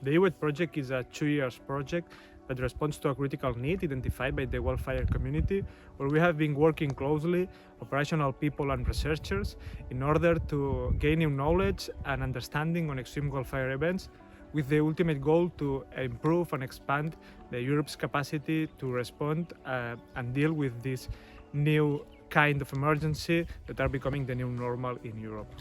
The EWED project is a 2-year project that responds to a critical need identified by the wildfire community, where we have been working closely, operational people and researchers, in order to gain new knowledge and understanding on extreme wildfire events, with the ultimate goal to improve and expand Europe's capacity to respond and deal with this new kind of emergency that are becoming the new normal in Europe.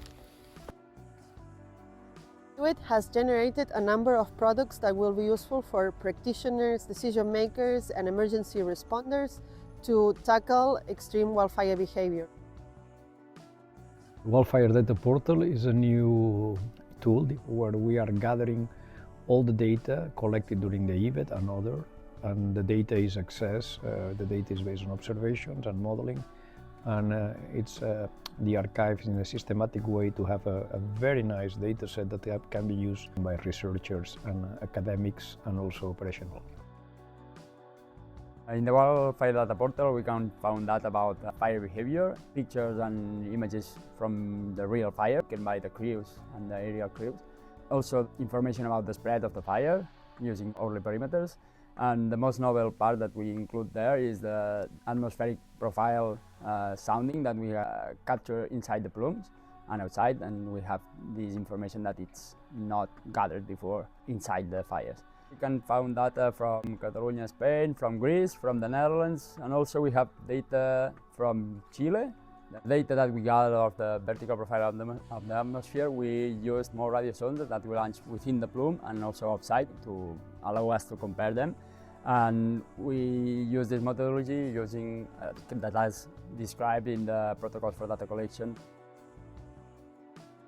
EWED has generated a number of products that will be useful for practitioners, decision makers, and emergency responders to tackle extreme wildfire behavior. Wildfire Data Portal is a new tool where we are gathering all the data collected during the EWED and the data is accessed. The data is based on observations and modeling, and it's the archive in a systematic way to have a very nice data set that can be used by researchers and academics and also operational. In the Wildfire Data Portal, we can find data about fire behavior, pictures and images from the real fire taken by the crews and the aerial crews. Also information about the spread of the fire using early perimeters. And the most novel part that we include there is the atmospheric profile sounding that we capture inside the plumes and outside, and we have this information that it's not gathered before inside the fires. We can find data from Catalonia, Spain, from Greece, from the Netherlands, and also we have data from Chile. The data that we gather of the vertical profile of the atmosphere, we used more radio sondes that we launched within the plume and also outside to allow us to compare them. And we use this methodology using that as described in the protocols for data collection.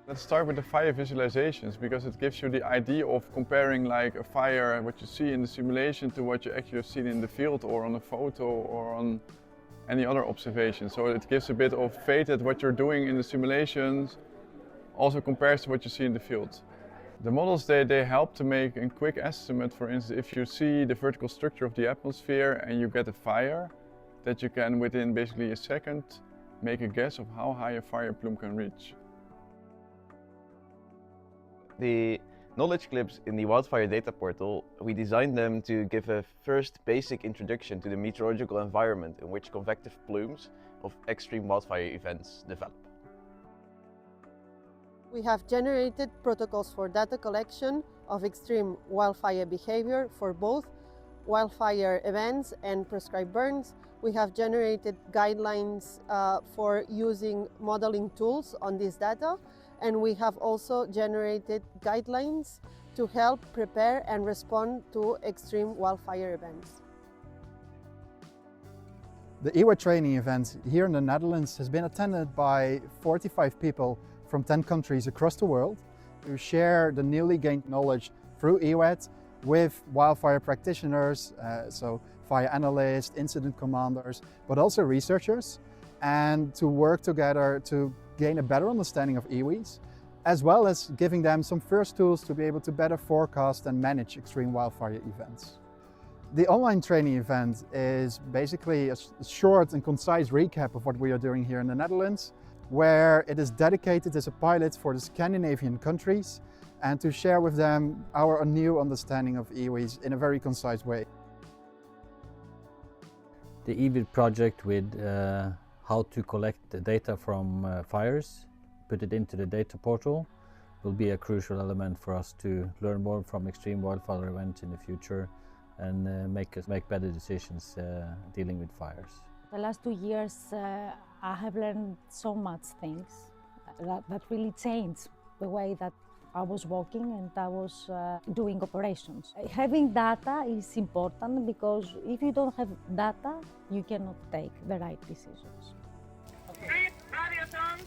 Let's start with the fire visualizations, because it gives you the idea of comparing like a fire, what you see in the simulation, to what you actually have seen in the field or on a photo or on any other observation. So it gives a bit of faith that what you're doing in the simulations also compares to what you see in the field. The models, they help to make a quick estimate. For instance, if you see the vertical structure of the atmosphere and you get a fire, that you can within basically a second make a guess of how high a fire plume can reach. The knowledge clips in the Wildfire Data Portal, we designed them to give a first basic introduction to the meteorological environment in which convective plumes of extreme wildfire events develop. We have generated protocols for data collection of extreme wildfire behavior for both wildfire events and prescribed burns. We have generated guidelines for using modeling tools on this data, and we have also generated guidelines to help prepare and respond to extreme wildfire events. The EWED training event here in the Netherlands has been attended by 45 people from 10 countries across the world who share the newly gained knowledge through EWED with wildfire practitioners, so fire analysts, incident commanders, but also researchers, and to work together to gain a better understanding of EWEs, as well as giving them some first tools to be able to better forecast and manage extreme wildfire events. The online training event is basically a short and concise recap of what we are doing here in the Netherlands, where it is dedicated as a pilot for the Scandinavian countries and to share with them our new understanding of EWEs in a very concise way. The EWED project with how to collect the data from fires, put it into the data portal, will be a crucial element for us to learn more from extreme wildfire events in the future and make better decisions dealing with fires. The last 2 years I have learned so much things that really changed the way that I was working and I was doing operations. Having data is important because if you don't have data, you cannot take the right decisions. Radio songs.